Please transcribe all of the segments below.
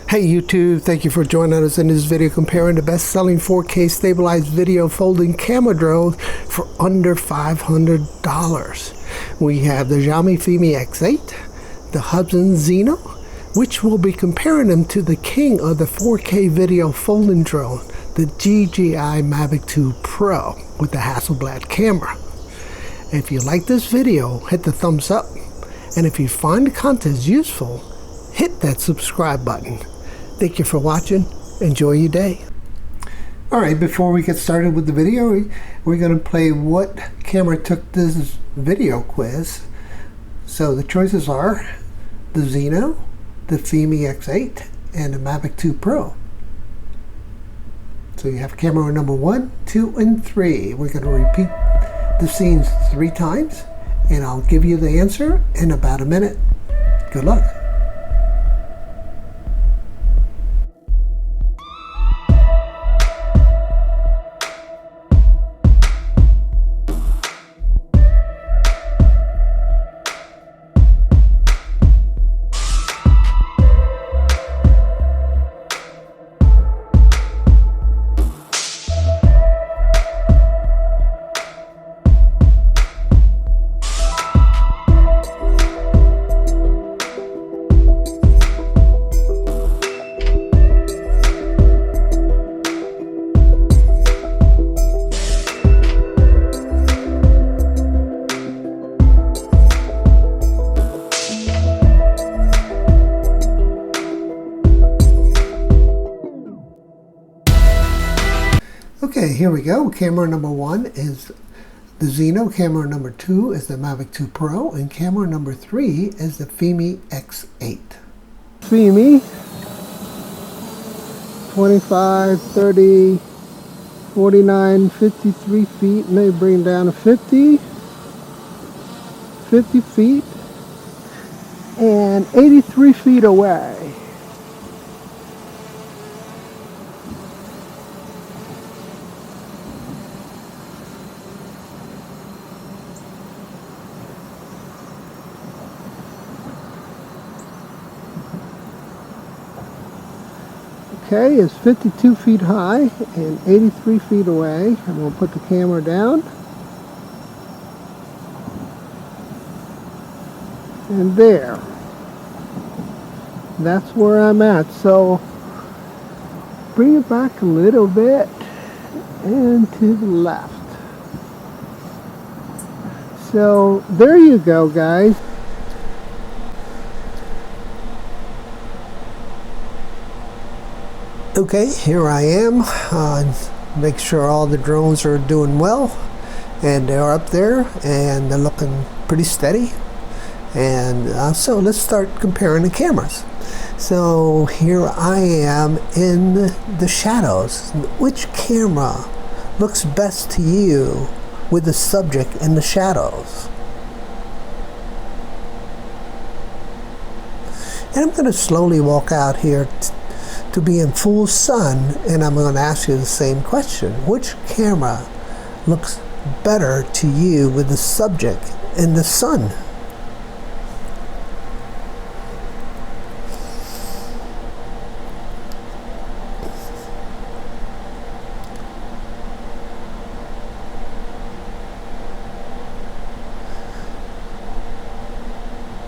Hey YouTube, thank you for joining us in this video comparing the best-selling 4K stabilized video folding camera drone for under $500. We have the Xiaomi Fimi X8, the Hubsan Zino, which we'll be comparing them to the king of the 4K video folding drone, the DJI Mavic 2 Pro with the Hasselblad camera. If you like this video, hit the thumbs up, and if you find the content useful, hit that subscribe button. Thank you for watching. Enjoy your day. Alright, before we get started with the video, we're going to play what camera took this video quiz. So the choices are the Zino, the Fimi X8, and the Mavic 2 Pro. So you have camera number 1, 2, and 3. We're going to repeat the scenes 3 times, and I'll give you the answer in about a minute. Good luck. Okay, here we go. Camera number 1 is the Zino, camera number 2 is the Mavic 2 Pro, and camera number 3 is the Fimi X8. Fimi, 25, 30, 49, 53 feet, may bring down to 50 feet, and 83 feet away. Okay, it's 52 feet high and 83 feet away. I'm going to put the camera down. And there. That's where I'm at. So, bring it back a little bit and to the left. So, there you go, guys. Okay, here I am. Make sure all the drones are doing well, and they're up there and they're looking pretty steady. And so let's start comparing the cameras. So here I am in the shadows. Which camera looks best to you with the subject in the shadows? And I'm going to slowly walk out here to be in full sun, and I'm going to ask you the same question. Which camera looks better to you with the subject in the sun?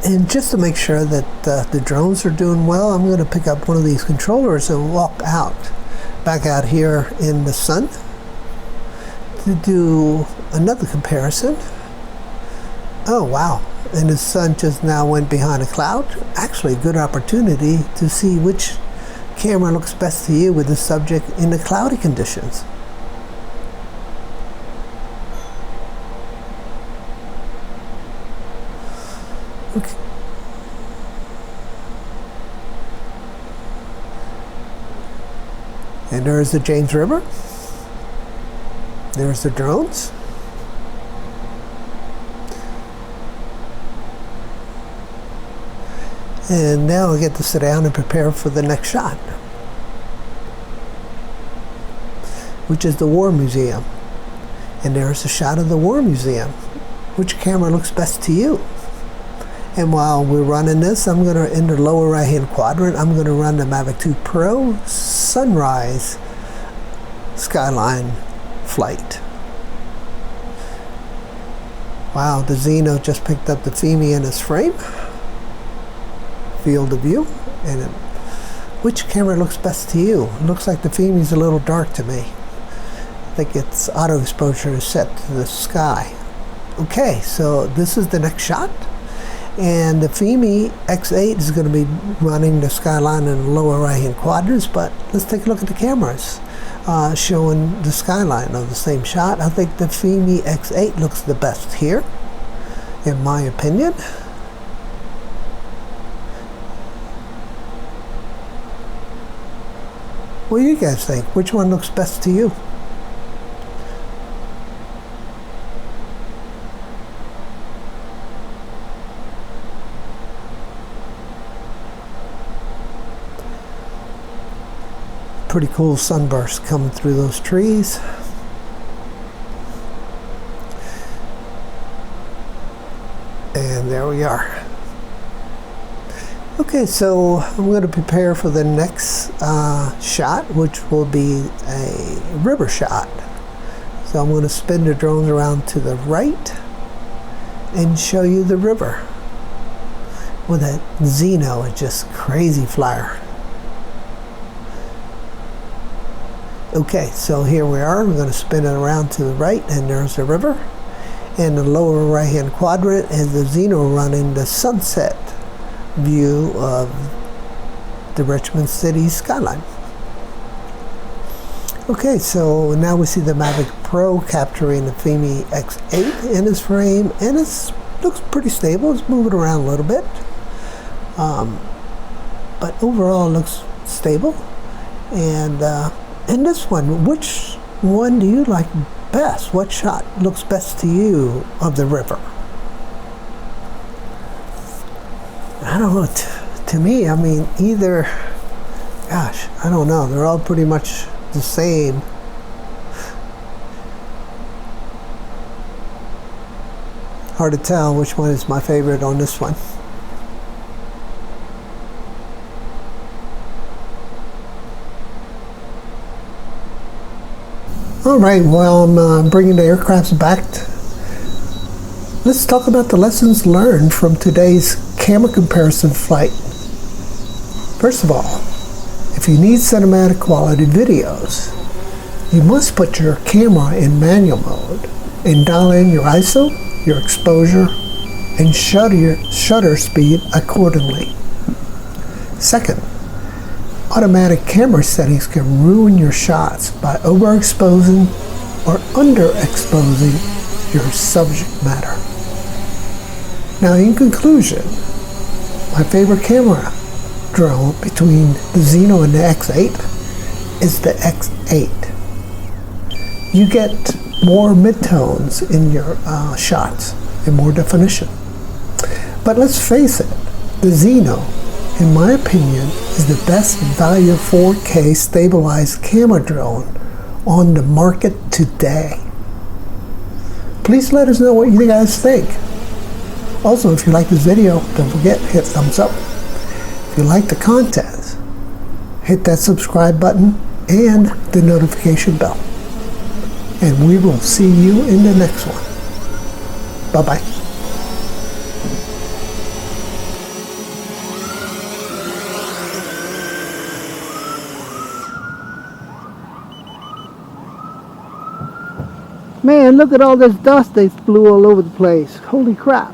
And just to make sure that the drones are doing well, I'm going to pick up one of these controllers and walk back out here in the sun to do another comparison. Oh wow, and the sun just now went behind a cloud. Actually a good opportunity to see which camera looks best to you with the subject in the cloudy conditions. Okay. And there's the James River. There's the drones. And now I get to sit down and prepare for the next shot, which is the War Museum. And there's a shot of the War Museum. Which camera looks best to you? And while we're running this, I'm going to, in the lower right hand quadrant, I'm going to run the Mavic 2 Pro Sunrise Skyline flight. Wow, the Zino just picked up the Fimi in its frame. Field of view. And which camera looks best to you? It looks like the Fimi's a little dark to me. I think its auto exposure is set to the sky. Okay, so this is the next shot. And the Fimi X8 is going to be running the skyline in the lower right hand quadrants, but let's take a look at the cameras showing the skyline of the same shot. I think the Fimi X8 looks the best here, in my opinion. What do you guys think? Which one looks best to you? Pretty cool sunburst coming through those trees. And there we are. Okay, so I'm going to prepare for the next shot, which will be a river shot. So I'm going to spin the drones around to the right and show you the river. Well, that Zino is just crazy flyer. Okay, so here we are. We're going to spin it around to the right, and there's the river. In the lower right hand quadrant is the Zino running the sunset view of the Richmond city skyline. Okay, so now we see the Mavic Pro capturing the Fimi X8 in its frame, and it looks pretty stable. It's moving around a little bit, but overall it looks stable. And in this one, which one do you like best? What shot looks best to you of the river? I don't know. To me, I mean, either, gosh, I don't know. They're all pretty much the same. Hard to tell which one is my favorite on this one. All right, well, I'm bringing the aircrafts back. Let's talk about the lessons learned from today's camera comparison flight. First of all, if you need cinematic quality videos, you must put your camera in manual mode and dial in your ISO, your exposure, and shutter speed accordingly. Second, automatic camera settings can ruin your shots by overexposing or underexposing your subject matter. Now, in conclusion, my favorite camera drone between the Zino and the X8 is the X8. You get more midtones in your shots and more definition. But let's face it, the Zino, in my opinion, is the best value 4K stabilized camera drone on the market today. Please let us know what you guys think. Also, if you like this video, don't forget, hit thumbs up. If you like the content, hit that subscribe button and the notification bell. And we will see you in the next one. Bye-bye. Man, look at all this dust they flew all over the place. Holy crap.